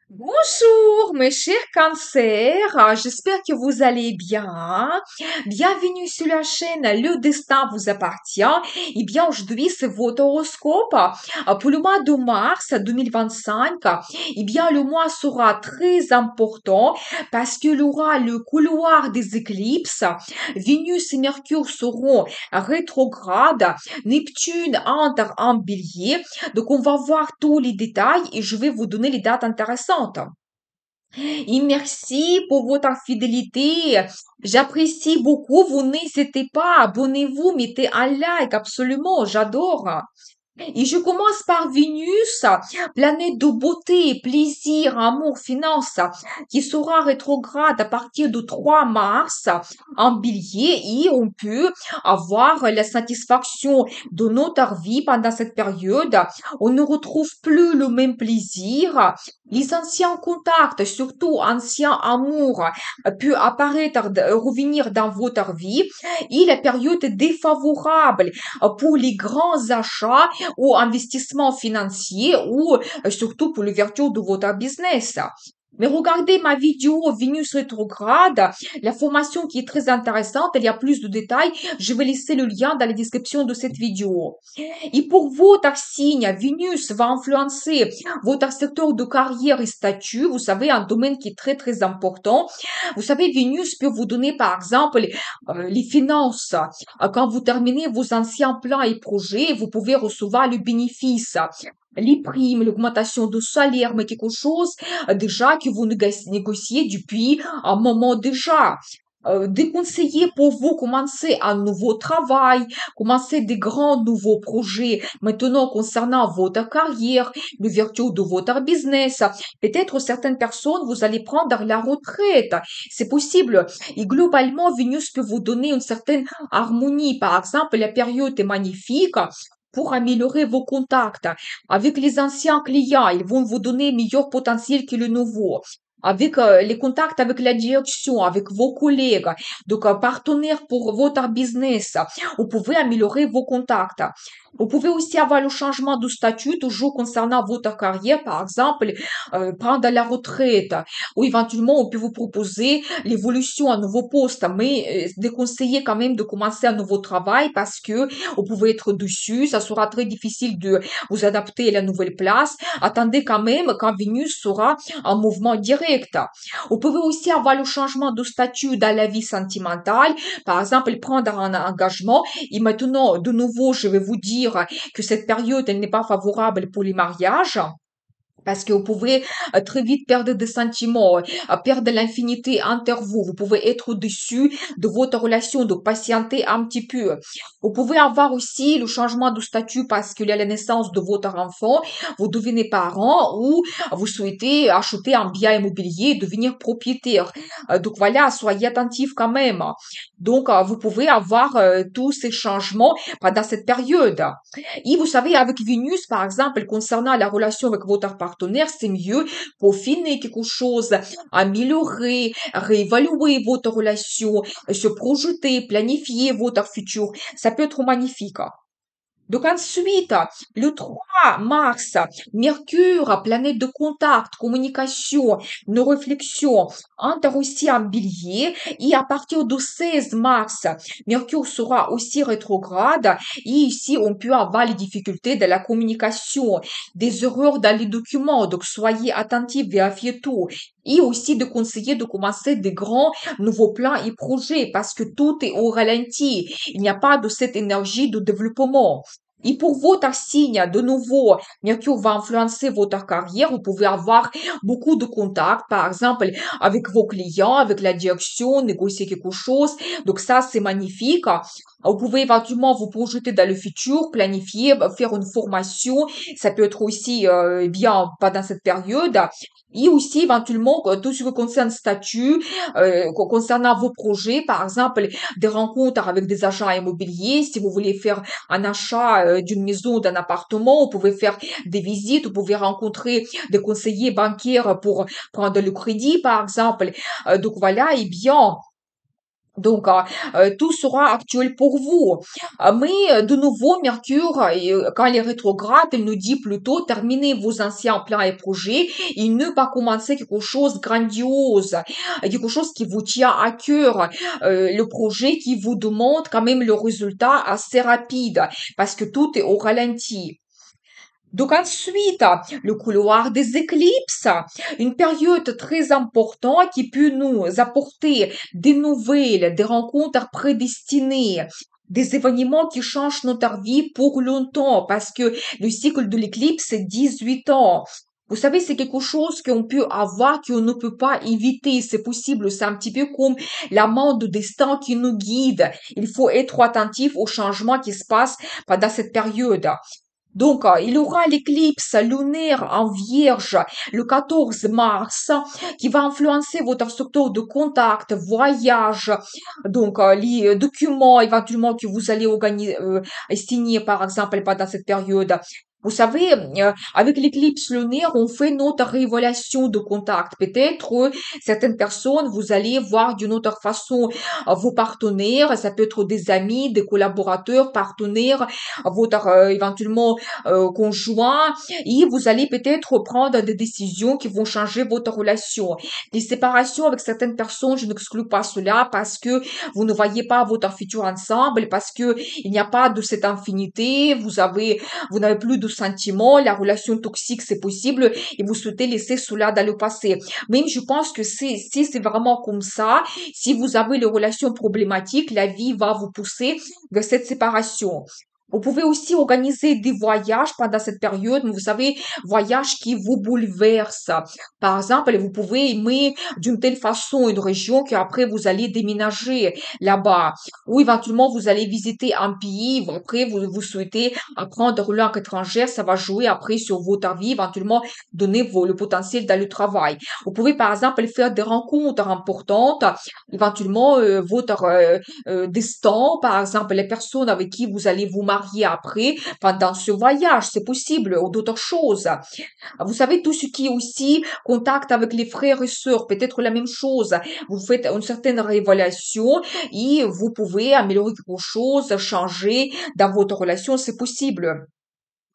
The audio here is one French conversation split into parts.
Bonjour, mes chers cancers, j'espère que vous allez bien. Bienvenue sur la chaîne Le Destin vous appartient. Eh bien, aujourd'hui, c'est votre horoscope pour le mois de mars 2025. Eh bien, le mois sera très important parce qu'il aura le couloir des éclipses. Vénus et Mercure seront rétrogrades. Neptune entre en bélier. Donc, on va voir tous les détails et je vais vous donner les dates intéressantes. Et merci pour votre fidélité. J'apprécie beaucoup. Vous n'hésitez pas, abonnez-vous, mettez un like, absolument, j'adore. Et je commence par Vénus, planète de beauté, plaisir, amour, finance, qui sera rétrograde à partir du 3 mars en bélier et on peut avoir la satisfaction de notre vie pendant cette période. On ne retrouve plus le même plaisir. Les anciens contacts, surtout anciens amours, peuvent apparaître, revenir dans votre vie et la période est défavorable pour les grands achats ou investissement financier ou surtout pour l'ouverture de votre business. Mais regardez ma vidéo Vénus rétrograde, la formation qui est très intéressante, il y a plus de détails, je vais laisser le lien dans la description de cette vidéo. Et pour votre signe, Vénus va influencer votre secteur de carrière et statut, vous savez, un domaine qui est très très important. Vous savez, Vénus peut vous donner par exemple les finances. Quand vous terminez vos anciens plans et projets, vous pouvez recevoir le bénéfice. Les primes, l'augmentation de salaire, mais quelque chose déjà que vous négociez depuis un moment déjà. Déconseiller pour vous commencer un nouveau travail, commencer des grands nouveaux projets maintenant concernant votre carrière, l'ouverture de votre business. Peut-être certaines personnes, vous allez prendre la retraite. C'est possible. Et globalement, Vénus peut vous donner une certaine harmonie. Par exemple, la période est magnifique pour améliorer vos contacts. Avec les anciens clients, ils vont vous donner meilleur potentiel que le nouveau. Avec les contacts avec la direction, avec vos collègues, donc partenaires pour votre business, vous pouvez améliorer vos contacts. Vous pouvez aussi avoir le changement de statut, toujours concernant votre carrière, par exemple, prendre la retraite, ou éventuellement on peut vous proposer l'évolution à un nouveau poste, mais déconseiller quand même de commencer un nouveau travail parce que vous pouvez être dessus, ça sera très difficile de vous adapter à la nouvelle place. Attendez quand même quand Vénus sera en mouvement direct. Vous pouvez aussi avoir le changement de statut dans la vie sentimentale, par exemple prendre un engagement et maintenant de nouveau je vais vous dire que cette période elle n'est pas favorable pour les mariages parce que vous pouvez très vite perdre des sentiments, perdre l'infinité entre vous. Vous pouvez être au-dessus de votre relation, de patienter un petit peu. Vous pouvez avoir aussi le changement de statut parce qu'il y a la naissance de votre enfant, vous devenez parent ou vous souhaitez acheter un bien immobilier, devenir propriétaire. Donc voilà, soyez attentifs quand même. Donc vous pouvez avoir tous ces changements pendant cette période. Et vous savez, avec Vénus, par exemple, concernant la relation avec votre partenaire, c'est mieux pour finir quelque chose, améliorer, réévaluer votre relation, se projeter, planifier votre futur. Ça peut être magnifique. Donc ensuite, le 3 mars, Mercure, planète de contact, communication, nos réflexions, entre aussi en bélier. Et à partir du 16 mars, Mercure sera aussi rétrograde. Et ici, on peut avoir les difficultés de la communication, des erreurs dans les documents. Donc soyez attentifs, vérifiez tout. Et aussi de conseiller de commencer des grands nouveaux plans et projets parce que tout est au ralenti. Il n'y a pas de cette énergie de développement. Et pour votre signe, de nouveau, Mercure va influencer votre carrière. Vous pouvez avoir beaucoup de contacts, par exemple, avec vos clients, avec la direction, négocier quelque chose. Donc ça, c'est magnifique. Vous pouvez éventuellement vous projeter dans le futur, planifier, faire une formation. Ça peut être aussi bien pendant cette période. Et aussi, éventuellement, tout ce qui concerne statut, concernant vos projets, par exemple, des rencontres avec des agents immobiliers, si vous voulez faire un achat d'une maison, d'un appartement, vous pouvez faire des visites, vous pouvez rencontrer des conseillers bancaires pour prendre le crédit, par exemple. Donc voilà, et bien, Donc, tout sera actuel pour vous. Mais de nouveau, Mercure, quand il est rétrograde, il nous dit plutôt terminez vos anciens plans et projets et ne pas commencer quelque chose de grandiose, quelque chose qui vous tient à cœur, le projet qui vous demande quand même le résultat assez rapide parce que tout est au ralenti. Donc ensuite, le couloir des éclipses, une période très importante qui peut nous apporter des nouvelles, des rencontres prédestinées, des événements qui changent notre vie pour longtemps, parce que le cycle de l'éclipse, c'est 18 ans. Vous savez, c'est quelque chose qu'on peut avoir, qu'on ne peut pas éviter. C'est possible. C'est un petit peu comme la main de destin qui nous guide. Il faut être attentif aux changements qui se passent pendant cette période. Donc, il y aura l'éclipse lunaire en Vierge le 14 mars qui va influencer votre secteur de contact, voyage, donc les documents éventuellement que vous allez organiser, signer par exemple pendant cette période. Vous savez, avec l'éclipse lunaire, on fait notre révélation de contact. Peut-être certaines personnes, vous allez voir d'une autre façon vos partenaires, ça peut être des amis, des collaborateurs, partenaires, votre éventuellement conjoint, et vous allez peut-être prendre des décisions qui vont changer votre relation. Les séparations avec certaines personnes, je n'exclus pas cela parce que vous ne voyez pas votre futur ensemble, parce que il n'y a pas de cette infinité, vous n'avez plus de sentiments, la relation toxique c'est possible et vous souhaitez laisser cela dans le passé. Mais je pense que si c'est vraiment comme ça, si vous avez les relations problématiques, la vie va vous pousser vers cette séparation. Vous pouvez aussi organiser des voyages pendant cette période, mais vous savez, voyages qui vous bouleversent. Par exemple, vous pouvez aimer d'une telle façon une région qu'après vous allez déménager là-bas. Ou éventuellement, vous allez visiter un pays, après vous souhaitez apprendre une langue étrangère, ça va jouer après sur votre vie, éventuellement donner le potentiel dans le travail. Vous pouvez par exemple faire des rencontres importantes, éventuellement votre destin, par exemple les personnes avec qui vous allez vous marier après pendant ce voyage, c'est possible, ou d'autres choses. Vous savez, tout ce qui est aussi contact avec les frères et sœurs, peut-être la même chose. Vous faites une certaine révélation et vous pouvez améliorer quelque chose, changer dans votre relation, c'est possible.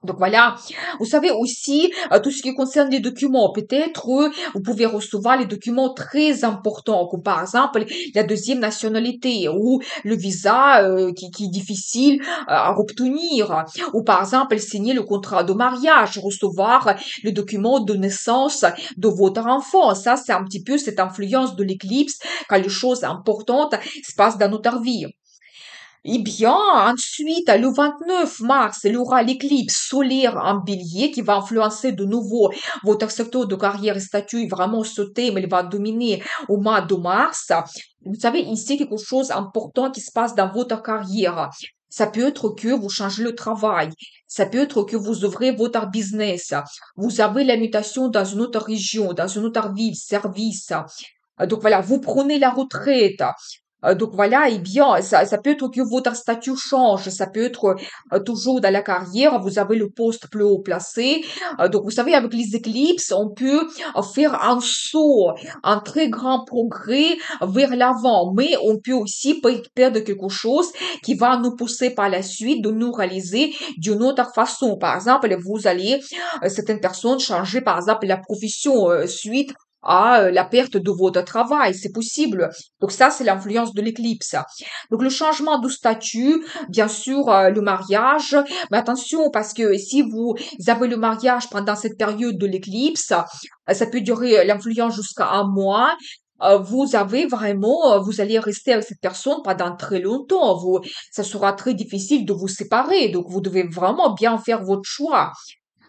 Donc voilà, vous savez aussi tout ce qui concerne les documents. Peut-être vous pouvez recevoir les documents très importants, comme par exemple la deuxième nationalité ou le visa qui est difficile à obtenir, ou par exemple signer le contrat de mariage, recevoir le document de naissance de votre enfant. Ça, c'est un petit peu cette influence de l'éclipse quand les choses importantes se passent dans notre vie. Eh bien, ensuite, le 29 mars, il y aura l'éclipse solaire en bélier qui va influencer de nouveau votre secteur de carrière et statut, vraiment sauter, mais il va dominer au mois de mars. Vous savez, ici, quelque chose d'important qui se passe dans votre carrière. Ça peut être que vous changez le travail. Ça peut être que vous ouvrez votre business. Vous avez la mutation dans une autre région, dans une autre ville, service. Donc voilà, vous prenez la retraite. Donc voilà, eh bien, ça peut être que votre statut change, ça peut être toujours dans la carrière, vous avez le poste plus haut placé. Donc vous savez, avec les éclipses, on peut faire un saut, un très grand progrès vers l'avant, mais on peut aussi perdre quelque chose qui va nous pousser par la suite de nous réaliser d'une autre façon. Par exemple, vous allez, certaines personnes changer, par exemple, la profession suite à la perte de votre travail, c'est possible. Donc ça, c'est l'influence de l'éclipse. Donc le changement de statut, bien sûr, le mariage, mais attention parce que si vous avez le mariage pendant cette période de l'éclipse, ça peut durer l'influence jusqu'à un mois. Vous avez vraiment, vous allez rester avec cette personne pendant très longtemps. Ça sera très difficile de vous séparer. Donc vous devez vraiment bien faire votre choix.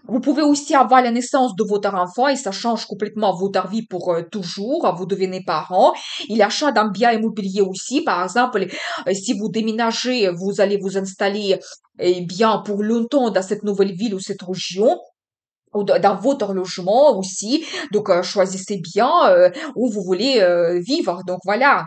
Vous pouvez aussi avoir la naissance de votre enfant et ça change complètement votre vie pour toujours. Vous devenez parent. Et l'achat d'un bien immobilier aussi. Par exemple, si vous déménagez, vous allez vous installer bien pour longtemps dans cette nouvelle ville ou cette région. ou dans votre logement aussi. Donc, choisissez bien où vous voulez vivre. Donc, voilà.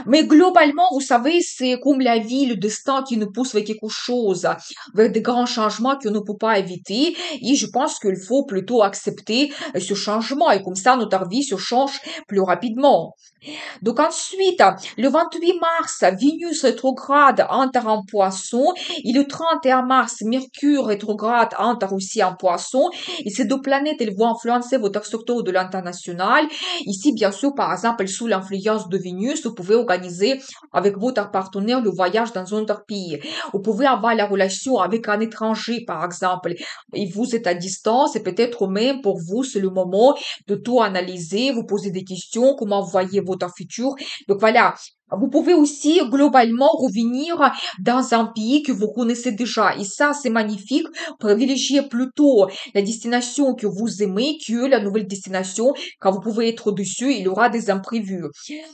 Mais globalement, vous savez, c'est comme la vie, le destin qui nous pousse vers quelque chose, vers des grands changements qu'on ne peut pas éviter. Et je pense qu'il faut plutôt accepter ce changement. Et comme ça, notre vie se change plus rapidement. Donc ensuite, le 28 mars, Vénus rétrograde entre en poisson et le 31 mars, Mercure rétrograde entre aussi en poisson. Et ces deux planètes, elles vont influencer votre structure de l'international. Ici, bien sûr, par exemple, sous l'influence de Vénus, vous pouvez organiser avec votre partenaire le voyage dans un autre pays. Vous pouvez avoir la relation avec un étranger, par exemple, et vous êtes à distance et peut-être même pour vous, c'est le moment de tout analyser, vous poser des questions, comment vous voyez votre futur. Donc voilà, vous pouvez aussi globalement revenir dans un pays que vous connaissez déjà. Et ça, c'est magnifique. Privilégiez plutôt la destination que vous aimez que la nouvelle destination. Quand vous pouvez être dessus, il y aura des imprévus.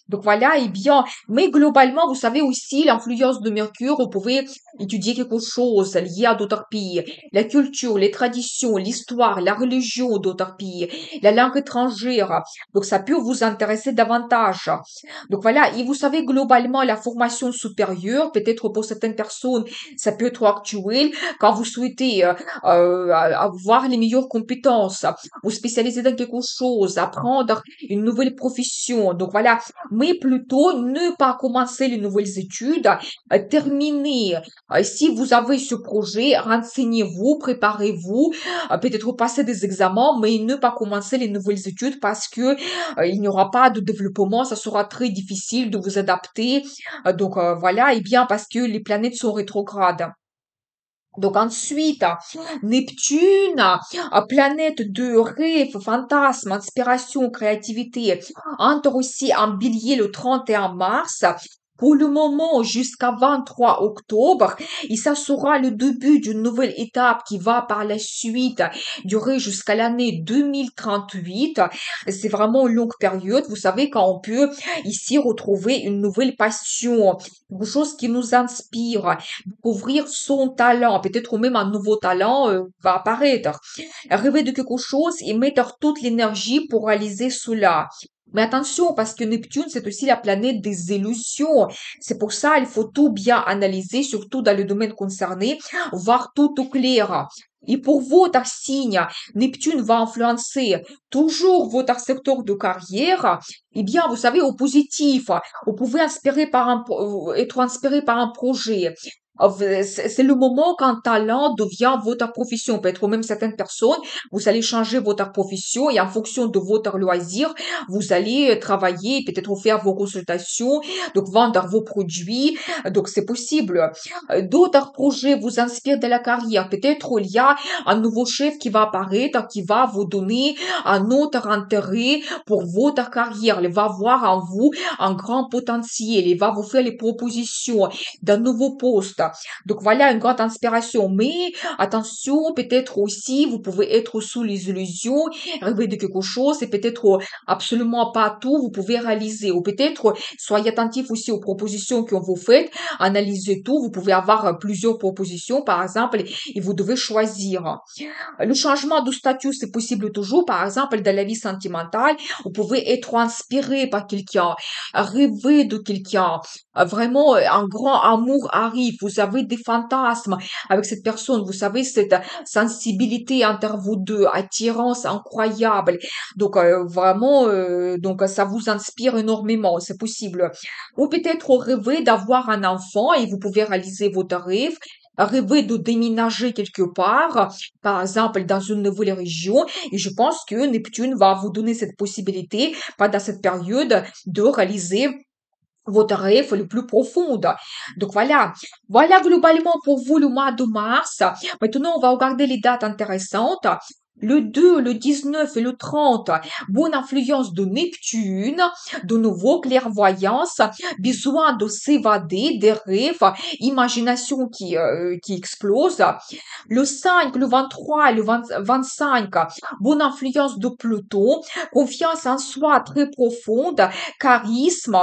Donc voilà, et bien, mais globalement, vous savez aussi l'influence de Mercure. Vous pouvez étudier quelque chose lié à d'autres pays, la culture, les traditions, l'histoire, la religion d'autres pays, la langue étrangère. Donc ça peut vous intéresser davantage. Donc voilà, et vous savez globalement la formation supérieure, peut-être pour certaines personnes, ça peut être actuel quand vous souhaitez avoir les meilleures compétences, vous spécialiser dans quelque chose, apprendre une nouvelle profession. Donc voilà, mais plutôt ne pas commencer les nouvelles études, terminer. Si vous avez ce projet, renseignez-vous, préparez-vous, peut-être passer des examens, mais ne pas commencer les nouvelles études parce que il n'y aura pas de développement, ça sera très difficile de vous adapter. Donc voilà, et bien parce que les planètes sont rétrogrades. Donc ensuite, Neptune, planète de rêve, fantasme, inspiration, créativité, entre aussi en bélier le 31 mars. Pour le moment, jusqu'à 23 octobre, et ça sera le début d'une nouvelle étape qui va par la suite durer jusqu'à l'année 2038. C'est vraiment une longue période. Vous savez, quand on peut ici retrouver une nouvelle passion, quelque chose qui nous inspire, découvrir son talent, peut-être même un nouveau talent va apparaître. Rêver de quelque chose et mettre toute l'énergie pour réaliser cela. Mais attention, parce que Neptune, c'est aussi la planète des illusions. C'est pour ça il faut tout bien analyser, surtout dans le domaine concerné, voir tout au clair. Et pour votre signe, Neptune va influencer toujours votre secteur de carrière. Eh bien, vous savez, au positif, vous pouvez être inspiré par un projet. C'est le moment quand talent devient votre profession. Peut-être même certaines personnes, vous allez changer votre profession et en fonction de votre loisir, vous allez travailler, peut-être faire vos consultations, donc vendre vos produits. Donc c'est possible. D'autres projets vous inspirent de la carrière. Peut-être il y a un nouveau chef qui va apparaître, qui va vous donner un autre intérêt pour votre carrière. Il va voir en vous un grand potentiel. Il va vous faire les propositions d'un nouveau poste. Donc voilà une grande inspiration. Mais attention, peut-être aussi, vous pouvez être sous les illusions, rêver de quelque chose et peut-être absolument pas tout, vous pouvez réaliser. Ou peut-être, soyez attentif aussi aux propositions qu'on vous fait, analysez tout, vous pouvez avoir plusieurs propositions, par exemple, et vous devez choisir. Le changement de statut, c'est possible toujours. Par exemple, dans la vie sentimentale, vous pouvez être inspiré par quelqu'un, rêver de quelqu'un. Vraiment, un grand amour arrive. Vous avez des fantasmes avec cette personne. Vous savez, cette sensibilité entre vous deux, attirance incroyable. Donc, vraiment, donc ça vous inspire énormément. C'est possible. Ou peut-être rêver d'avoir un enfant et vous pouvez réaliser votre rêve rêver de déménager quelque part, par exemple dans une nouvelle région, et je pense que Neptune va vous donner cette possibilité pendant cette période de réaliser votre rêve le plus profond. Donc voilà, voilà globalement pour vous le mois de mars. Maintenant, on va regarder les dates intéressantes. Le 2, le 19 et le 30, bonne influence de Neptune, de nouveau clairvoyance, besoin de s'évader des rêves, imagination qui explose. Le 5, le 23 et le 25, bonne influence de Pluton, confiance en soi très profonde, charisme,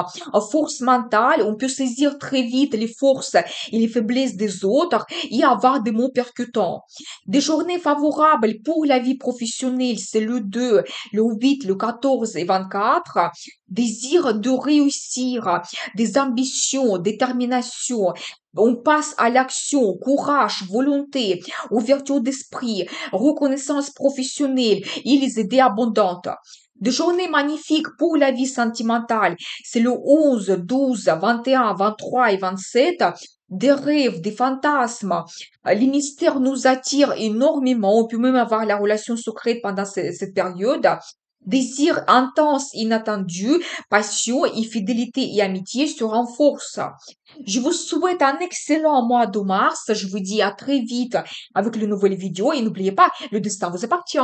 force mentale, on peut saisir très vite les forces et les faiblesses des autres et avoir des mots percutants. Des journées favorables pour la vie professionnelle, c'est le 2, le 8, le 14 et 24. Désir de réussir, des ambitions, détermination. On passe à l'action, courage, volonté, ouverture d'esprit, reconnaissance professionnelle et les idées abondantes. Des journées magnifiques pour la vie sentimentale, c'est le 11, 12, 21, 23 et 27. Des rêves, des fantasmes. Les mystères nous attirent énormément. On peut même avoir la relation secrète pendant cette période. Désir intense, inattendu, passion et fidélité et amitié se renforcent. Je vous souhaite un excellent mois de mars. Je vous dis à très vite avec de nouvelles vidéos et n'oubliez pas, le destin vous appartient.